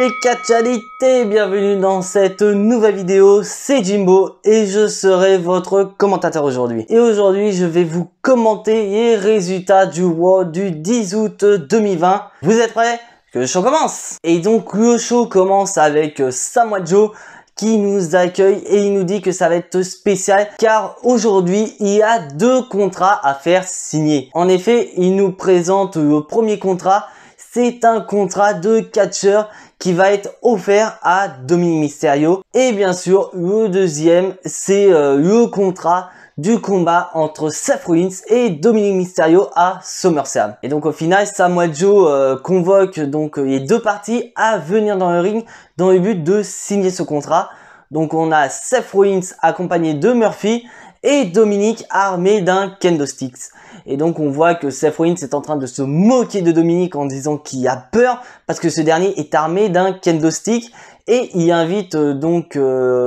les catchalités, bienvenue dans cette nouvelle vidéo, c'est Jimbo et je serai votre commentateur aujourd'hui. Et aujourd'hui je vais vous commenter les résultats du Raw du 10 août 2020. Vous êtes prêts? Que le show commence! Et donc le show commence avec Samoa Joe qui nous accueille et il nous dit que ça va être spécial car aujourd'hui il y a 2 contrats à faire signer. En effet, il nous présente le premier contrat. C'est un contrat de catcheur qui va être offert à Dominic Mysterio. Et bien sûr, le deuxième, c'est le contrat du combat entre Seth Rollins et Dominic Mysterio à SummerSlam. Et donc au final, Samoa Joe convoque donc les 2 parties à venir dans le ring dans le but de signer ce contrat. Donc on a Seth Rollins accompagné de Murphy et Dominic armé d'un kendo sticks. Et donc on voit que Seth Rollins est en train de se moquer de Dominic en disant qu'il a peur parce que ce dernier est armé d'un kendo stick et il invite donc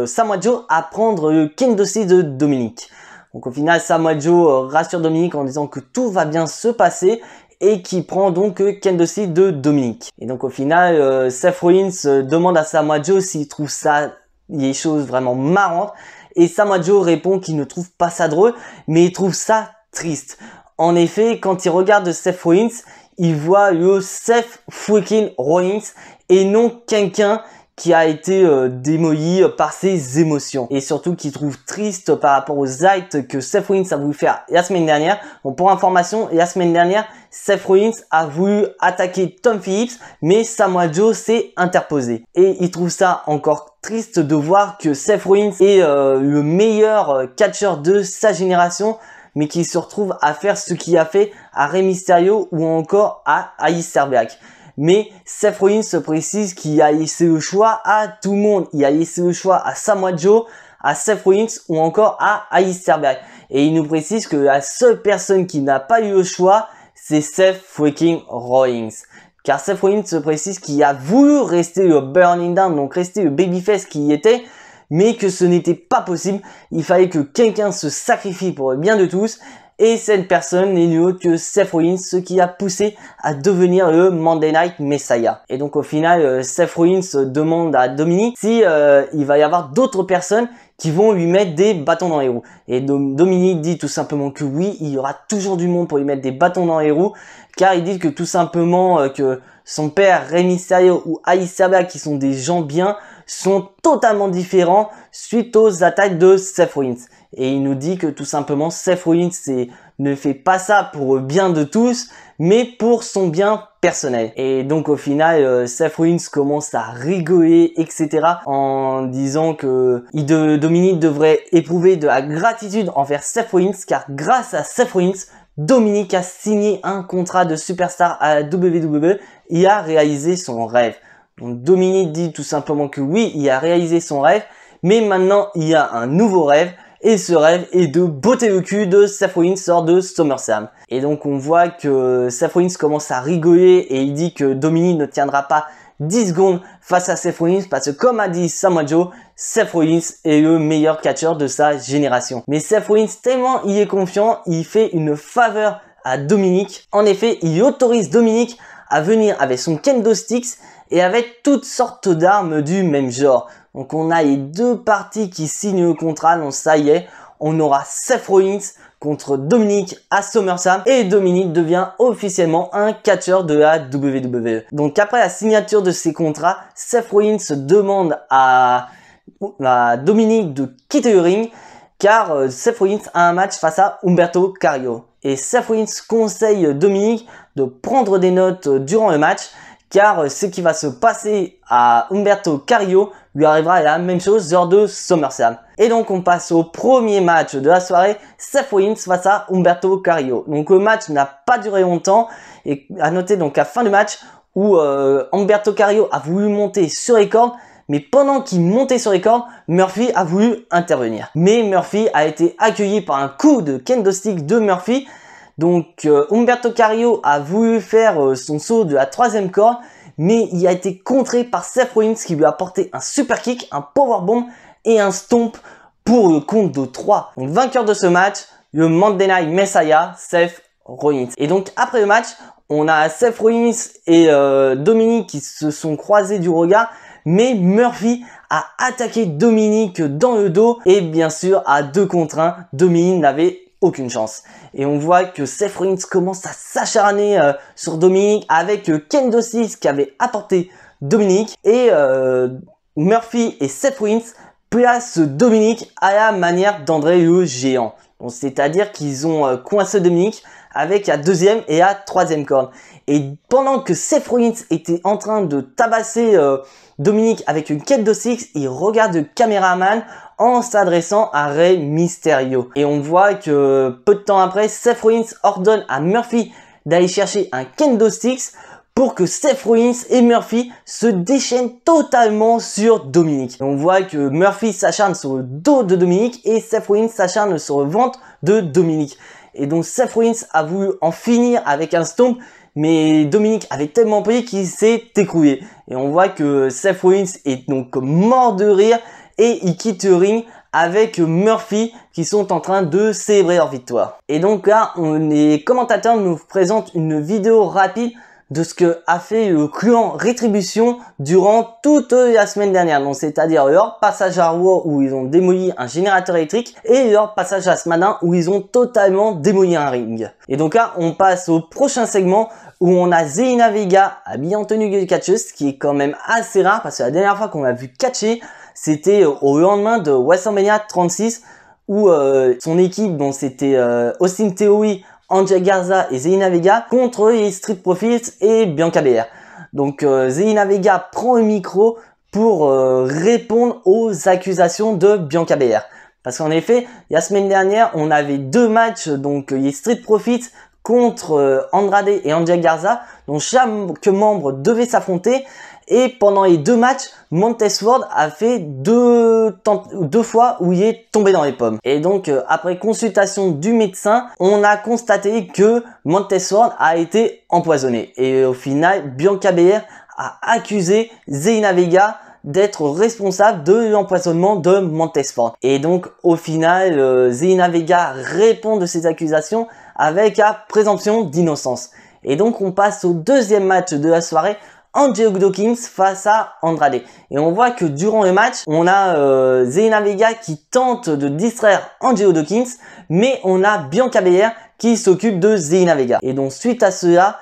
Samoa Joe à prendre le kendo stick de Dominic. Donc au final Samoa Joe rassure Dominic en disant que tout va bien se passer et qui prend donc kendo stick de Dominic. Et donc au final Seth Rollins demande à Samoa Joe s'il trouve ça les choses vraiment marrantes et Samoa Joe répond qu'il ne trouve pas ça drôle mais il trouve ça triste. En effet, quand il regarde Seth Rollins, il voit le Seth freaking Rollins et non quelqu'un qui a été démoli par ses émotions. Et surtout qu'il trouve triste par rapport aux actes que Seth Rollins a voulu faire la semaine dernière. Bon, pour information, la semaine dernière, Seth Rollins a voulu attaquer Tom Phillips, mais Samoa Joe s'est interposé. Et il trouve ça encore triste de voir que Seth Rollins est le meilleur catcheur de sa génération, mais qui se retrouve à faire ce qu'il a fait à Rey Mysterio ou encore à Aleister Black. Mais Seth Rollins se précise qu'il a laissé le choix à tout le monde. Il a laissé le choix à Samoa Joe, à Seth Rollins ou encore à Aleister Black. Et il nous précise que la seule personne qui n'a pas eu le choix, c'est Seth freaking Rollins. Car Seth Rollins se précise qu'il a voulu rester le Burning Down, donc rester le babyface qui y était, mais que ce n'était pas possible. Il fallait que quelqu'un se sacrifie pour le bien de tous. Et cette personne n'est nulle autre que Seth Rollins, ce qui a poussé à devenir le Monday Night Messiah. Et donc au final, Seth Rollins demande à Dominic si il va y avoir d'autres personnes qui vont lui mettre des bâtons dans les roues. Et Dominic dit tout simplement que oui, il y aura toujours du monde pour lui mettre des bâtons dans les roues, car il dit que tout simplement que son père, Rey Mysterio ou Aleister Black, qui sont des gens bien, sont totalement différents suite aux attaques de Seth Rollins. Et il nous dit que tout simplement Seth Rollins ne fait pas ça pour le bien de tous, mais pour son bien personnel. Et donc au final, Seth Rollins commence à rigoler, etc. en disant que Dominic devrait éprouver de la gratitude envers Seth Rollins, car grâce à Seth Rollins, Dominic a signé un contrat de superstar à la WWE et a réalisé son rêve. Donc Dominic dit tout simplement que oui, il a réalisé son rêve, mais maintenant il y a un nouveau rêve. Et ce rêve est de botter le cul de Seth Rollins lors de SummerSlam. Et donc on voit que Seth Rollins commence à rigoler et il dit que Dominic ne tiendra pas 10 secondes face à Seth Rollins parce que comme a dit Samoa Joe, Seth Rollins est le meilleur catcheur de sa génération. Mais Seth Rollins, tellement il est confiant, il fait une faveur à Dominic. En effet, il autorise Dominic à venir avec son kendo sticks et avec toutes sortes d'armes du même genre. Donc on a les 2 parties qui signent le contrat, donc ça y est, on aura Seth Rollins contre Dominic à SummerSlam et Dominic devient officiellement un catcheur de la WWE. Donc après la signature de ces contrats, Seth Rollins demande à Dominic de quitter le ring car Seth Rollins a un match face à Humberto Carrillo. Et Seth Rollins conseille Dominic de prendre des notes durant le match car ce qui va se passer à Humberto Carrillo lui arrivera la même chose lors de SummerSlam. Et donc on passe au premier match de la soirée, Seth Rollins face à Humberto Carrillo. Donc le match n'a pas duré longtemps et à noter donc à la fin du match où Humberto Carrillo a voulu monter sur les cordes, mais pendant qu'il montait sur les cordes, Murphy a voulu intervenir. Mais Murphy a été accueilli par un coup de kendo stick de Murphy. Donc Humberto Carrillo a voulu faire son saut de la 3e corde, mais il a été contré par Seth Rollins qui lui a apporté un super kick, un powerbomb et un stomp pour le compte de 3. Donc vainqueur de ce match, le Monday Night Messiah, Seth Rollins. Et donc après le match, on a Seth Rollins et Dominic qui se sont croisés du regard, mais Murphy a attaqué Dominic dans le dos et bien sûr à 2 contre 1, Dominic n'avait aucune chance. Et on voit que Seth Rollins commence à s'acharner sur Dominic avec Kendo Stick qui avait apporté Dominic et Murphy et Seth Rollins placent Dominic à la manière d'André le Géant. C'est-à-dire qu'ils ont coincé Dominic avec la 2e et la 3e corde. Et pendant que Seth Rollins était en train de tabasser Dominic avec une Kendo Stick, il regarde le caméraman en s'adressant à Rey Mysterio. Et on voit que peu de temps après, Seth Rollins ordonne à Murphy d'aller chercher un Kendo Stick pour que Seth Rollins et Murphy se déchaînent totalement sur Dominic. Et on voit que Murphy s'acharne sur le dos de Dominic et Seth Rollins s'acharne sur le ventre de Dominic. Et donc Seth Rollins a voulu en finir avec un stomp, mais Dominic avait tellement pris qu'il s'est écrouillé. Et on voit que Seth Rollins est donc mort de rire et il quitte le ring avec Murphy qui sont en train de célébrer leur victoire. Et donc là, les commentateurs nous présentent une vidéo rapide de ce que a fait le clan Rétribution durant toute la semaine dernière. Donc c'est-à-dire leur passage à Raw où ils ont démoli un générateur électrique et leur passage à SmackDown où ils ont totalement démoli un ring. Et donc là, on passe au prochain segment où on a Zelina Vega habillée en tenue de catcheuse, ce qui est quand même assez rare parce que la dernière fois qu'on l'a vu catcher, c'était au lendemain de WrestleMania 36 où son équipe, dont c'était Austin Theory, Angel Garza et Zelina Vega contre les Street Profits et Bianca Belair. Donc Zelina Vega prend le micro pour répondre aux accusations de Bianca Belair. Parce qu'en effet, la semaine dernière, on avait 2 matchs, donc les Street Profits contre Andrade et Angel Garza, dont chaque membre devait s'affronter. Et pendant les 2 matchs, Montez Ford a fait deux fois où il est tombé dans les pommes. Et donc, après consultation du médecin, on a constaté que Montez Ford a été empoisonné. Et au final, Bianca Belair a accusé Zelina Vega d'être responsable de l'empoisonnement de Montez Ford. Et donc, au final, Zelina Vega répond de ces accusations avec la présomption d'innocence. Et donc, on passe au 2e match de la soirée, Angelo Dawkins face à Andrade. Et on voit que durant le match, on a Zelina Vega qui tente de distraire Angelo Dawkins, mais on a Bianca Belair qui s'occupe de Zelina Vega. Et donc suite à cela,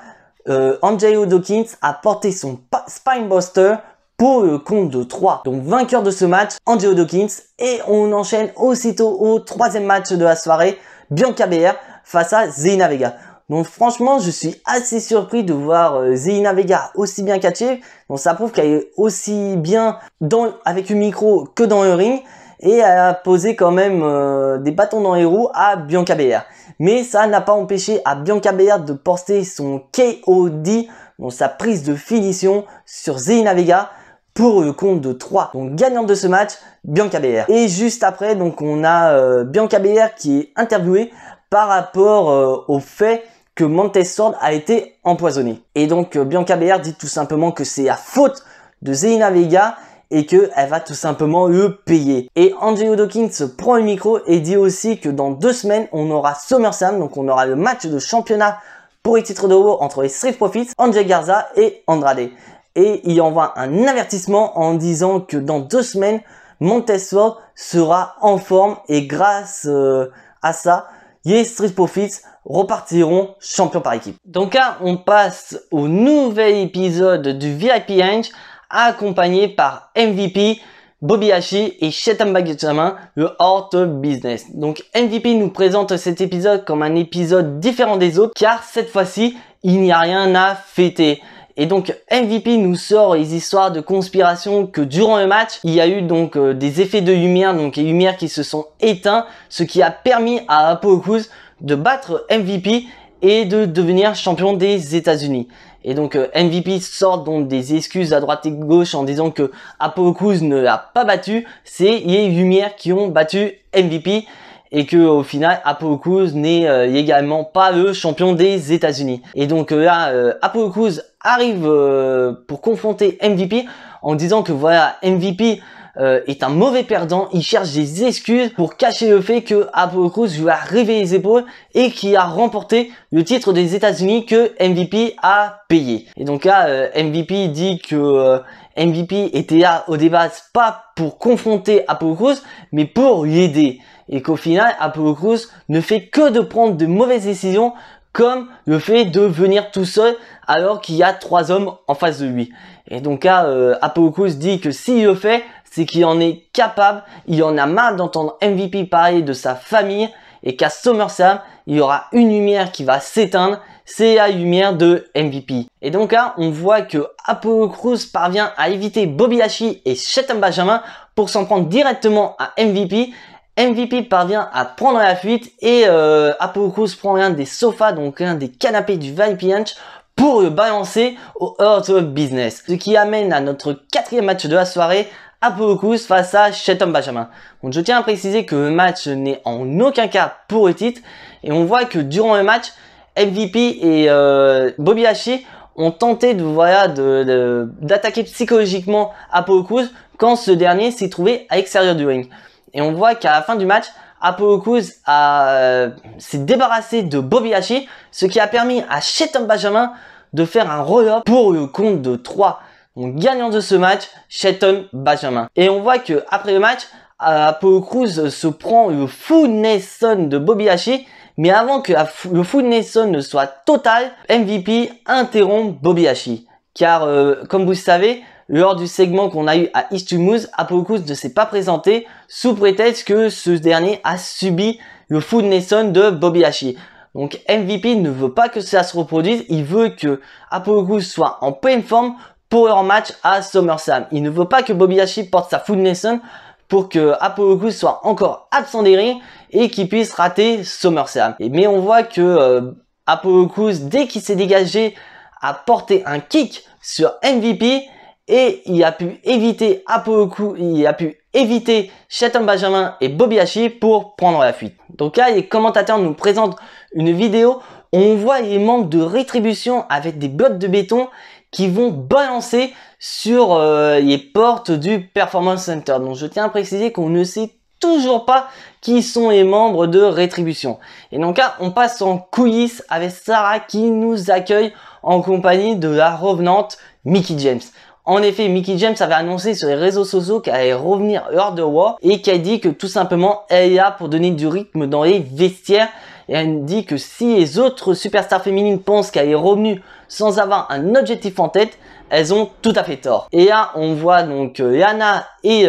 Angelo Dawkins a porté son Spinebuster pour le compte de 3. Donc vainqueur de ce match, Angelo Dawkins. Et on enchaîne aussitôt au 3e match de la soirée, Bianca Belair face à Zelina Vega. Donc franchement, je suis assez surpris de voir Zelina Vega aussi bien catcher. Donc ça prouve qu'elle est aussi bien avec le micro que dans le ring. Et elle a posé quand même des bâtons dans les roues à Bianca Belair. Mais ça n'a pas empêché à Bianca Belair de porter son KOD, donc sa prise de finition sur Zelina Vega pour le compte de 3. Donc gagnante de ce match, Bianca Belair. Et juste après, donc on a Bianca Belair qui est interviewée par rapport au fait que Montez Ford a été empoisonné. Et donc Bianca Belair dit tout simplement que c'est la faute de Zelina Vega et qu'elle va tout simplement le payer. Et Angelo Dawkins prend le micro et dit aussi que dans 2 semaines, on aura SummerSlam, donc on aura le match de championnat pour les titres de Raw entre les Street Profits, Angel Garza et Andrade. Et il envoie un avertissement en disant que dans 2 semaines, Montez Ford sera en forme et grâce à ça, les Street Profits repartiront champions par équipe. Donc là, on passe au nouvel épisode du VIP Range accompagné par MVP, Bobby Lashley et Shelton Benjamin, le Hurt Business. Donc MVP nous présente cet épisode comme un épisode différent des autres car cette fois-ci, il n'y a rien à fêter. Et donc MVP nous sort les histoires de conspiration que durant le match, il y a eu donc des effets de lumière, donc les lumières qui se sont éteintes, ce qui a permis à Apollo Crews de battre MVP et de devenir champion des États-Unis. Et donc MVP sort donc des excuses à droite et gauche en disant que Apollo Crews ne l'a pas battu, c'est les lumières qui ont battu MVP. Et que au final Apollo Crews n'est également pas le champion des États-Unis. Et donc là Apollo Crews arrive pour confronter MVP en disant que voilà MVP est un mauvais perdant. Il cherche des excuses pour cacher le fait que Apollo Crews lui a réveillé les épaules et qui a remporté le titre des États-Unis que MVP a payé. Et donc là, MVP dit que MVP était là au début pas pour confronter Apollo Crews, mais pour l'aider. Et qu'au final, Apollo Crews ne fait que de prendre de mauvaises décisions, comme le fait de venir tout seul alors qu'il y a 3 hommes en face de lui. Et donc là, Apollo Crews dit que s'il le fait, c'est qu'il en est capable, il en a marre d'entendre MVP parler de sa famille et qu'à SummerSlam, il y aura une lumière qui va s'éteindre, c'est la lumière de MVP. Et donc là, on voit que Apollo Crews parvient à éviter Bobby Lashley et Shelton Benjamin pour s'en prendre directement à MVP. MVP parvient à prendre la fuite et Apollo Crews prend un des sofas, donc un des canapés du VIP Lounge pour le balancer au Hurt Business. Ce qui amène à notre 4e match de la soirée, Apollo Crews face à Shelton Benjamin. Donc je tiens à préciser que le match n'est en aucun cas pour le titre et on voit que durant le match, MVP et Bobby Lashley ont tenté d'attaquer psychologiquement Apollo Crews quand ce dernier s'est trouvé à l'extérieur du ring. Et on voit qu'à la fin du match, Apollo Crews s'est débarrassé de Bobby Lashley, ce qui a permis à Shelton Benjamin de faire un roll-up pour le compte de 3. Donc gagnant de ce match, Shelton Benjamin. Et on voit que après le match, Apollo Crews se prend le Full Nelson de Bobby Lashley, mais avant que le Full Nelson ne soit total, MVP interrompt Bobby Lashley. Car comme vous le savez, lors du segment qu'on a eu à Ishtumuz, Apollo Crews ne s'est pas présenté sous prétexte que ce dernier a subi le Full Nelson de Bobby Lashley. Donc MVP ne veut pas que cela se reproduise, il veut que Apollo Crews soit en pleine forme pour leur match à SummerSlam. Il ne veut pas que Bobby Lashley porte sa Full Nelson pour que Apollo Crews soit encore absent des rings et qu'il puisse rater SummerSlam. Mais on voit que Apollo Crews, dès qu'il s'est dégagé, a porté un kick sur MVP et il a pu éviter Shelton Benjamin et Bobby Lashley pour prendre la fuite. Donc là, les commentateurs nous présentent une vidéo où on voit les membres de Rétribution avec des blocs de béton qui vont balancer sur les portes du Performance Center. Donc je tiens à préciser qu'on ne sait toujours pas qui sont les membres de Rétribution. Et donc là, on passe en coulisses avec Sarah qui nous accueille en compagnie de la revenante Mickie James. En effet, Mickie James avait annoncé sur les réseaux sociaux qu'elle allait revenir lors de Raw et qu'elle dit que tout simplement elle est là pour donner du rythme dans les vestiaires. Et elle dit que si les autres superstars féminines pensent qu'elle est revenue sans avoir un objectif en tête, elles ont tout à fait tort. Et là, on voit donc Lana et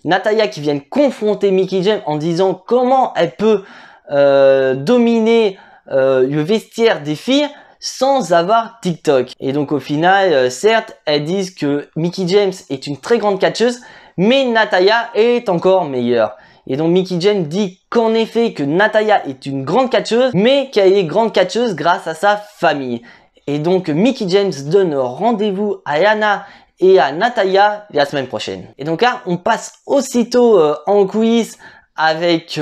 Natalya qui viennent confronter Mickie James en disant comment elle peut dominer le vestiaire des filles sans avoir TikTok. Et donc au final, certes, elles disent que Mickie James est une très grande catcheuse, mais Natalya est encore meilleure. Et donc Mickie James dit qu'en effet que Natalya est une grande catcheuse, mais qu'elle est grande catcheuse grâce à sa famille. Et donc Mickie James donne rendez-vous à Lana et à Natalya la semaine prochaine. Et donc là, on passe aussitôt en coulisses avec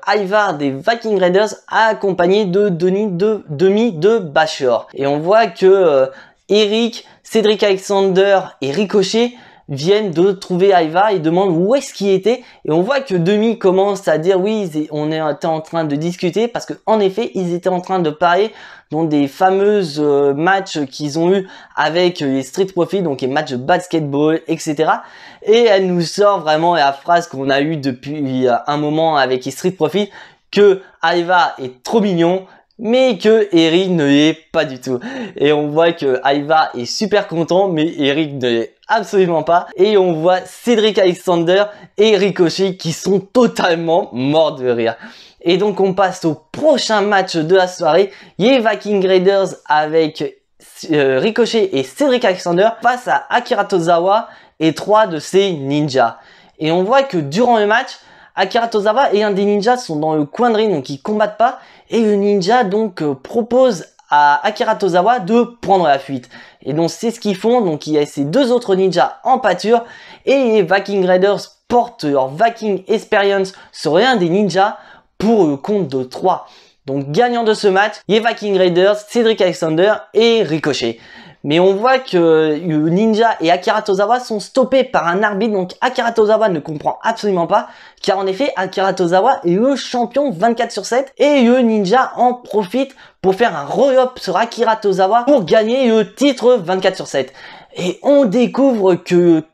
Ivar des Viking Raiders accompagné de Demi de Bashor. Et on voit que Eric, Cedric Alexander et Ricochet viennent de trouver Ivar et demandent où est-ce qu'il était. Et on voit que Demi commence à dire oui, on était en train de discuter parce que en effet, ils étaient en train de parler dans des fameuses matchs qu'ils ont eu avec les Street Profits, donc les matchs de basketball, etc. Et elle nous sort vraiment la phrase qu'on a eue depuis un moment avec les Street Profits, que Ivar est trop mignon, mais que Eric ne l'est pas du tout. Et on voit que Ivar est super content, mais Eric ne l'est absolument pas. Et on voit Cedric Alexander et Ricochet qui sont totalement morts de rire. Et donc on passe au prochain match de la soirée, les Viking Raiders avec Ricochet et Cedric Alexander face à Akira Tozawa et 3 de ses ninjas. Et on voit que durant le match, Akira Tozawa et un des ninjas sont dans le coin de ring, donc ils combattent pas. Et le ninja donc propose à Akira Tozawa de prendre la fuite. Et donc c'est ce qu'ils font. Donc il y a ces 2 autres ninjas en pâture. Et les Viking Raiders portent leur Viking Experience sur l'un des ninjas pour le compte de 3. Donc gagnant de ce match, les Viking Raiders, Cedric Alexander et Ricochet. Mais on voit que Ninja et Akira Tozawa sont stoppés par un arbitre. Donc Akira Tozawa ne comprend absolument pas. Car en effet, Akira Tozawa est le champion 24/7. Et Ninja en profite pour faire un roll-up sur Akira Tozawa pour gagner le titre 24/7. Et on découvre que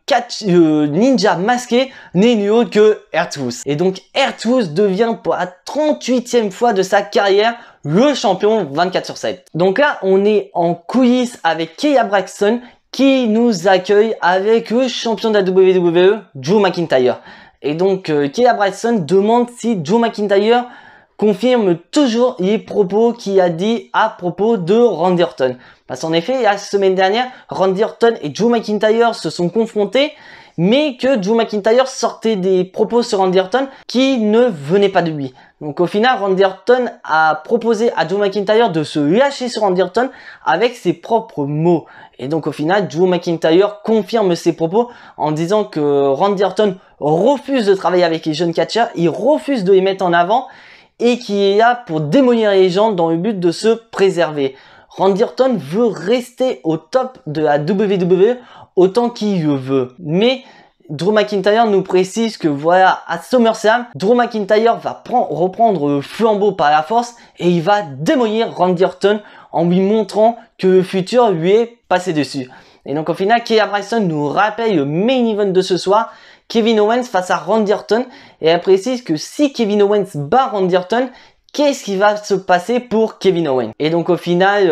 Ninja masqué n'est nul autre que R-Truth. Et donc R-Truth devient pour la 38e fois de sa carrière le champion 24/7. Donc là, on est en coulisses avec Kaya Braxton qui nous accueille avec le champion de la WWE, Drew McIntyre. Et donc Kaya Braxton demande si Drew McIntyre confirme toujours les propos qu'il a dit à propos de Randy Orton. Parce qu'en effet, la semaine dernière, Randy Orton et Drew McIntyre se sont confrontés, mais que Drew McIntyre sortait des propos sur Randy Orton qui ne venaient pas de lui. Donc au final, Randy Orton a proposé à Drew McIntyre de se lâcher sur Randy Orton avec ses propres mots. Et donc au final, Drew McIntyre confirme ses propos en disant que Randy Orton refuse de travailler avec les jeunes catcheurs, il refuse de les mettre en avant et qui est là pour démolir les gens dans le but de se préserver. Randy Orton veut rester au top de la WWE autant qu'il le veut. Mais Drew McIntyre nous précise que voilà, à SummerSlam, Drew McIntyre va reprendre le flambeau par la force et il va démolir Randy Orton en lui montrant que le futur lui est passé dessus. Et donc au final, Kaya Braxton nous rappelle le main event de ce soir, Kevin Owens face à Randy Orton, et elle précise que si Kevin Owens bat Randy Orton, qu'est-ce qui va se passer pour Kevin Owens? Et donc au final,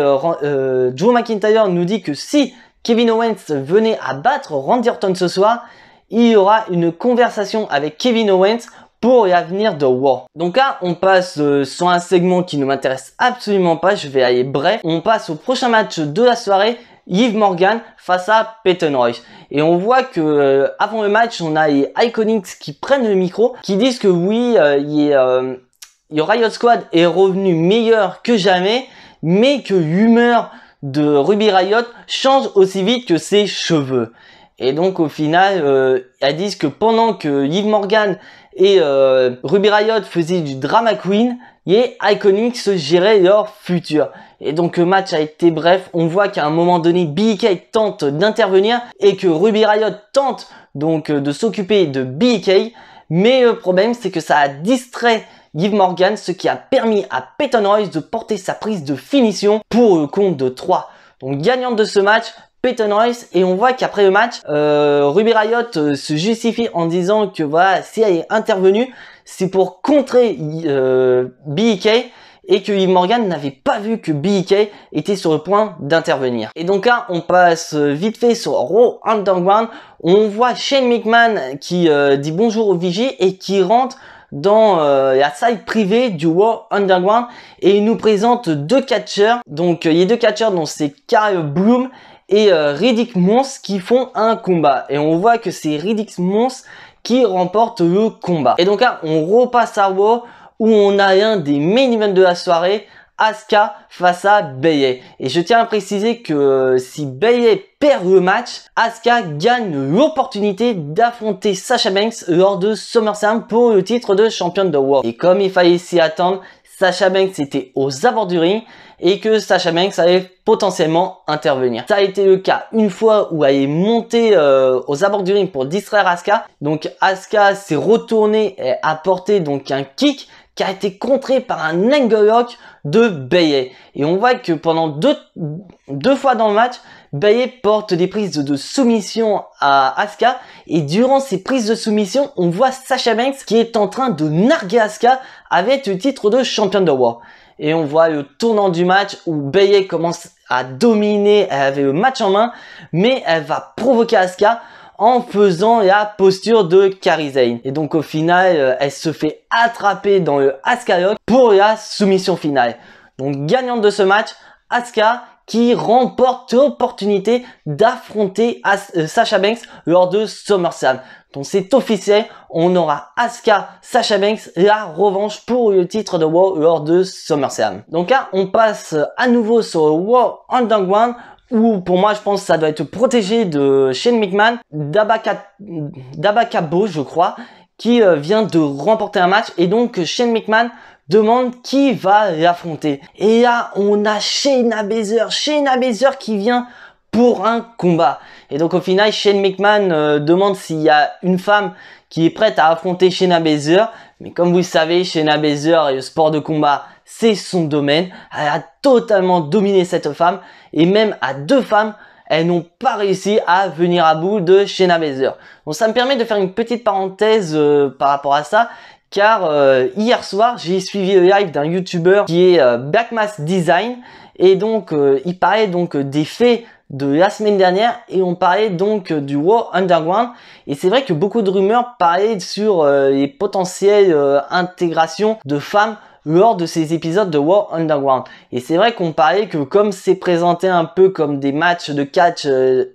Drew McIntyre nous dit que si Kevin Owens venait à battre Randy Orton ce soir, il y aura une conversation avec Kevin Owens pour l'avenir de War. Donc là, on passe sur un segment qui ne m'intéresse absolument pas, je vais aller bref. On passe au prochain match de la soirée, Liv Morgan face à Peyton Royce. Et on voit que avant le match, on a les Iconics qui prennent le micro, qui disent que oui, le Riot Squad est revenu meilleur que jamais, mais que l'humeur de Ruby Riot change aussi vite que ses cheveux. Et donc au final, elles disent que pendant que Liv Morgan et Ruby Riot faisaient du drama queen, les Iconics géraient leur futur. Et donc le match a été bref. On voit qu'à un moment donné, BK tente d'intervenir et que Ruby Riot tente donc de s'occuper de BK. Mais le problème, c'est que ça a distrait Liv Morgan, ce qui a permis à Peyton Royce de porter sa prise de finition pour le compte de 3. Donc gagnante de ce match, Peyton Royce, et on voit qu'après le match, Ruby Riot se justifie en disant que voilà, si elle est intervenue, c'est pour contrer BK et que Liv Morgan n'avait pas vu que BK était sur le point d'intervenir. Et donc là, on passe vite fait sur Raw Underground. On voit Shane McMahon qui dit bonjour au vigie et qui rentre dans la salle privée du Raw Underground et il nous présente deux catcheurs. Donc les deux catcheurs, dont c'est Carl Bloom et Riddick Moss qui font un combat. Et on voit que c'est Riddick Moss qui remporte le combat. Et donc là, on repasse à Raw où on a un des main events de la soirée, Asuka face à Bayley. Et je tiens à préciser que si Bayley perd le match, Asuka gagne l'opportunité d'affronter Sasha Banks lors de SummerSlam pour le titre de championne de Raw. Et comme il fallait s'y attendre, Sasha Banks était aux abords du ring et que Sasha Banks allait potentiellement intervenir. Ça a été le cas une fois où elle est montée aux abords du ring pour distraire Asuka. Donc Asuka s'est retournée et a porté donc un kick qui a été contré par un angle lock de Bayley. Et on voit que pendant deux fois dans le match, Bayley porte des prises de soumission à Asuka. Et durant ces prises de soumission, on voit Sasha Banks qui est en train de narguer Asuka avec le titre de championne de Raw. Et on voit le tournant du match où Bayley commence à dominer. Elle avait le match en main, mais elle va provoquer Asuka en faisant la posture de Kairi Sane. Et donc au final, elle se fait attraper dans le Asuka Lock pour la soumission finale. Donc gagnante de ce match, Asuka qui remporte l'opportunité d'affronter Sasha Banks lors de SummerSlam. Donc c'est officiel, on aura Asuka, Sasha Banks, la revanche pour le titre de Raw lors de SummerSlam. Donc là, on passe à nouveau sur le Raw Underground, où pour moi je pense que ça doit être protégé de Shane McMahon, Dabakabo je crois, qui vient de remporter un match, et donc Shane McMahon demande qui va l'affronter. Et là on a Shayna Baszler qui vient pour un combat. Et donc au final, Shane McMahon demande s'il y a une femme qui est prête à affronter Shayna Baszler. Mais comme vous le savez, Shayna Baszler et le sport de combat, c'est son domaine. Elle a totalement dominé cette femme. Et même à 2 femmes, elles n'ont pas réussi à venir à bout de Shayna Baszler. Donc ça me permet de faire une petite parenthèse par rapport à ça. Car hier soir, j'ai suivi le live d'un YouTuber qui est Black Mass Design. Et donc, il parlait donc des faits de la semaine dernière et on parlait donc du Raw Underground. Et c'est vrai que beaucoup de rumeurs parlaient sur les potentielles intégrations de femmes lors de ces épisodes de Raw Underground. Et c'est vrai qu'on parlait que comme c'est présenté un peu comme des matchs de catch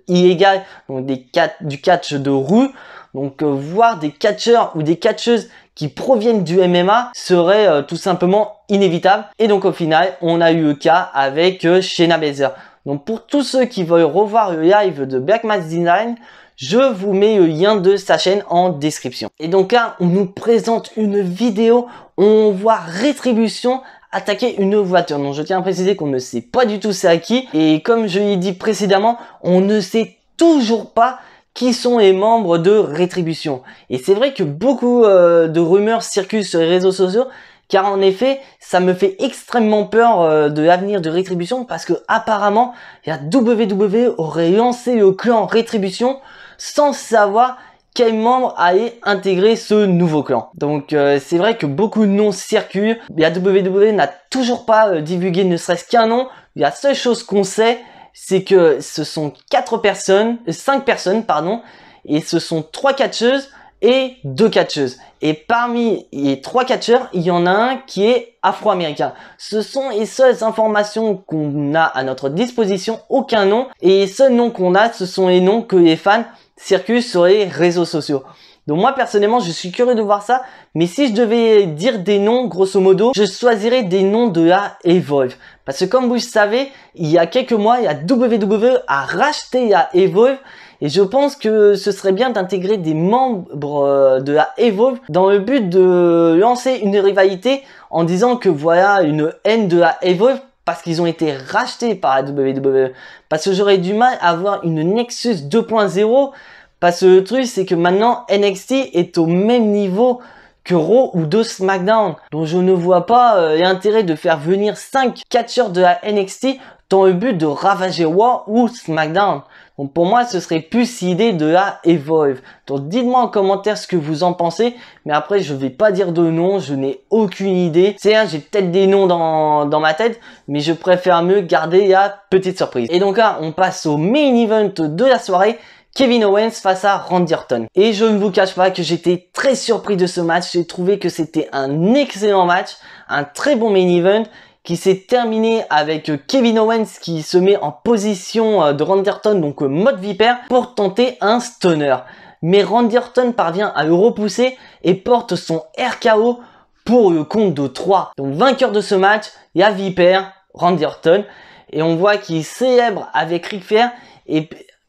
illégal, donc du catch de rue, donc voir des catcheurs ou des catcheuses qui proviennent du MMA serait tout simplement inévitable. Et donc au final, on a eu le cas avec Shayna Baszler. Donc pour tous ceux qui veulent revoir le live de Black Mass Design, je vous mets le lien de sa chaîne en description. Et donc là, on nous présente une vidéo où on voit Rétribution attaquer une voiture. Donc je tiens à préciser qu'on ne sait pas du tout c'est à qui. Et comme je l'ai dit précédemment, on ne sait toujours pas qui sont les membres de Rétribution. Et c'est vrai que beaucoup de rumeurs circulent sur les réseaux sociaux, car en effet, ça me fait extrêmement peur de l'avenir de Rétribution, parce que apparemment, la WWE aurait lancé le clan Rétribution sans savoir quel membre allait intégrer ce nouveau clan. Donc c'est vrai que beaucoup de noms circulent. La WWE n'a toujours pas divulgué ne serait-ce qu'un nom. La seule chose qu'on sait, c'est que ce sont 5 personnes, pardon, et ce sont 3 catcheuses et 2 catcheuses. Et parmi les 3 catcheurs, il y en a un qui est afro-américain. Ce sont les seules informations qu'on a à notre disposition, aucun nom. Et les seuls noms qu'on a, ce sont les noms que les fans circulent sur les réseaux sociaux. Donc moi personnellement, je suis curieux de voir ça, mais si je devais dire des noms, grosso modo, je choisirais des noms de la Evolve. Parce que comme vous le savez, il y a quelques mois, la WWE a racheté la Evolve, et je pense que ce serait bien d'intégrer des membres de la Evolve dans le but de lancer une rivalité en disant que voilà une haine de la Evolve parce qu'ils ont été rachetés par la WWE. Parce que j'aurais du mal à avoir une Nexus 2.0. Parce que le truc, c'est que maintenant, NXT est au même niveau que Raw ou de SmackDown. Donc je ne vois pas l'intérêt de faire venir 5 catcheurs de la NXT dans le but de ravager Raw ou SmackDown. Donc pour moi, ce serait plus l'idée de la Evolve. Donc dites-moi en commentaire ce que vous en pensez. Mais après, je vais pas dire de nom, je n'ai aucune idée. C'est j'ai peut-être des noms dans ma tête, mais je préfère mieux garder la petite surprise. Et donc là, on passe au main event de la soirée. Kevin Owens face à Randy Orton. Et je ne vous cache pas que j'étais très surpris de ce match. J'ai trouvé que c'était un excellent match, un très bon main event qui s'est terminé avec Kevin Owens qui se met en position de Randy Orton, donc mode vipère, pour tenter un stunner. Mais Randy Orton parvient à le repousser et porte son RKO pour le compte de 3. Donc vainqueur de ce match, il y a vipère, Randy Orton. Et on voit qu'il célèbre avec Ric Flair et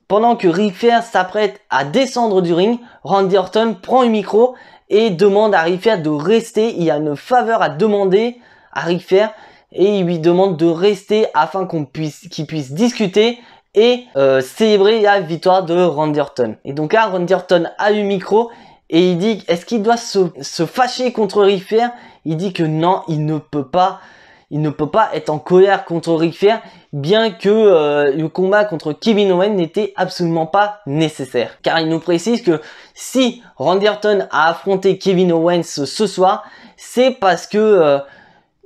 pendant que Ric Flair s'apprête à descendre du ring, Randy Orton prend le micro et demande à Ric Flair de rester. Il y a une faveur à demander à Ric Flair et il lui demande de rester afin qu'il puisse discuter et célébrer la victoire de Randy Orton. Et donc là, Randy Orton a le micro et il dit, est-ce qu'il doit se fâcher contre Ric Flair? Il dit que non, il ne peut pas être en colère contre Ric Flair, bien que le combat contre Kevin Owens n'était absolument pas nécessaire. Car il nous précise que si Randy Orton a affronté Kevin Owens ce soir, c'est parce que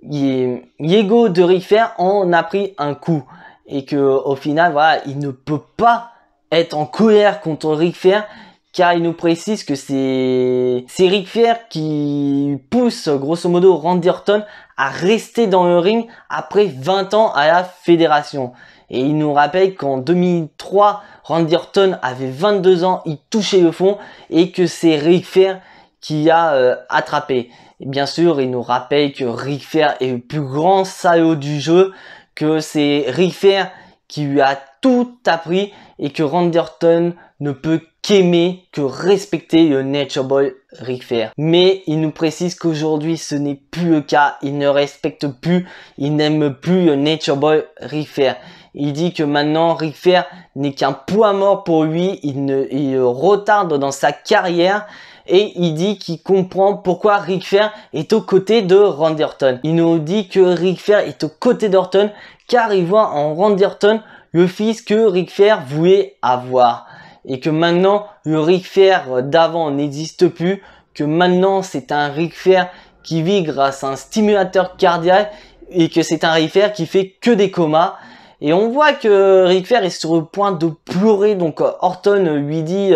l'ego de Ric Flair en a pris un coup. Et que au final, voilà, il ne peut pas être en colère contre Ric Flair, car il nous précise que c'est Ric Flair qui pousse grosso modo Randy Orton à rester dans le ring après 20 ans à la fédération. Et il nous rappelle qu'en 2003, Randy Orton avait 22 ans, il touchait le fond et que c'est Ric Flair qui a attrapé. Et bien sûr, il nous rappelle que Ric Flair est le plus grand salaud du jeu, que c'est Ric Flair qui lui a tout appris et que Randy Orton ne peut qu'aimer, que respecter le Nature Boy Ric Flair. Mais il nous précise qu'aujourd'hui ce n'est plus le cas, il ne respecte plus, il n'aime plus le Nature Boy Ric Flair. Il dit que maintenant Ric Flair n'est qu'un poids mort pour lui, il retarde dans sa carrière. Et il dit qu'il comprend pourquoi Ric Flair est aux côtés de Randy Orton. Il nous dit que Ric Flair est aux côtés d'Orton car il voit en Randy Orton le fils que Ric Flair voulait avoir. Et que maintenant le Ric Flair d'avant n'existe plus, que maintenant c'est un Ric Flair qui vit grâce à un stimulateur cardiaque et que c'est un Ric Flair qui fait que des comas. Et on voit que Ric Flair est sur le point de pleurer, donc Orton lui dit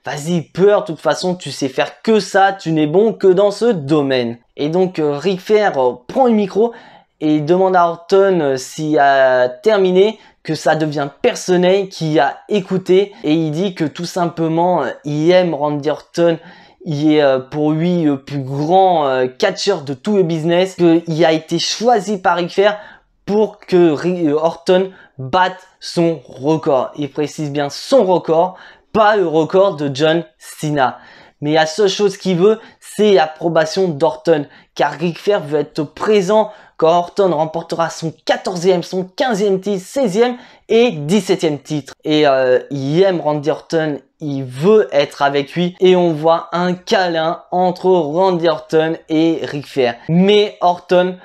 vas-y pleure, de toute façon tu sais faire que ça, tu n'es bon que dans ce domaine. Et donc Ric Flair prend le micro et demande à Orton s'il a terminé, que ça devient personnel, qu'il a écouté, et il dit que tout simplement il aime Randy Orton. Il est pour lui le plus grand catcheur de tout le business, qu'il a été choisi par Ric Flair pour que Orton batte son record. Il précise bien son record, pas le record de John Cena. Mais la seule chose qu'il veut, c'est l'approbation d'Orton. Car Ric Flair veut être présent quand Orton remportera son 14e, son 15e titre, 16e et 17e titre. Et il aime Randy Orton, il veut être avec lui. Et on voit un câlin entre Randy Orton et Ric Flair. Mais Orton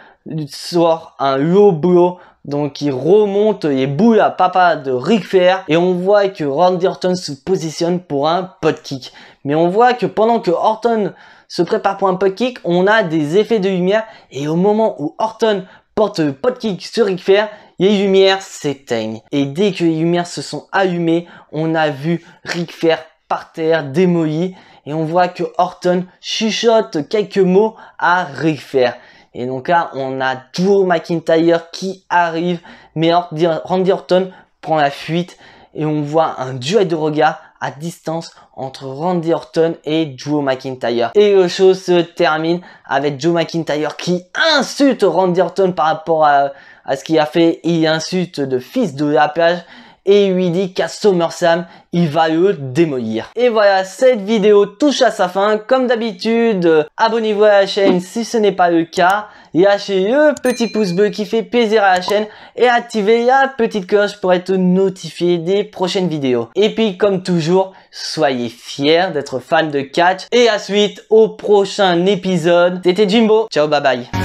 sort un low blow, donc il remonte les boules à papa de Ric Flair et on voit que Randy Orton se positionne pour un pod kick. Mais on voit que pendant que Orton se prépare pour un pod kick, on a des effets de lumière et au moment où Orton porte le pod kick sur Ric Flair, les lumières s'éteignent. Et dès que les lumières se sont allumées, on a vu Ric Flair par terre démoli et on voit que Orton chuchote quelques mots à Ric Flair. Et donc là, on a Drew McIntyre qui arrive, mais Randy Orton prend la fuite et on voit un duel de regard à distance entre Randy Orton et Drew McIntyre. Et le show se termine avec Drew McIntyre qui insulte Randy Orton par rapport à ce qu'il a fait. Il insulte de fils de la plage et lui dit qu'à SummerSlam, il va le démolir. Et voilà, cette vidéo touche à sa fin. Comme d'habitude, abonnez-vous à la chaîne si ce n'est pas le cas. Lâchez le petit pouce bleu qui fait plaisir à la chaîne et activez la petite cloche pour être notifié des prochaines vidéos. Et puis, comme toujours, soyez fiers d'être fan de catch. Et à suite au prochain épisode. C'était Jimbo. Ciao, bye bye.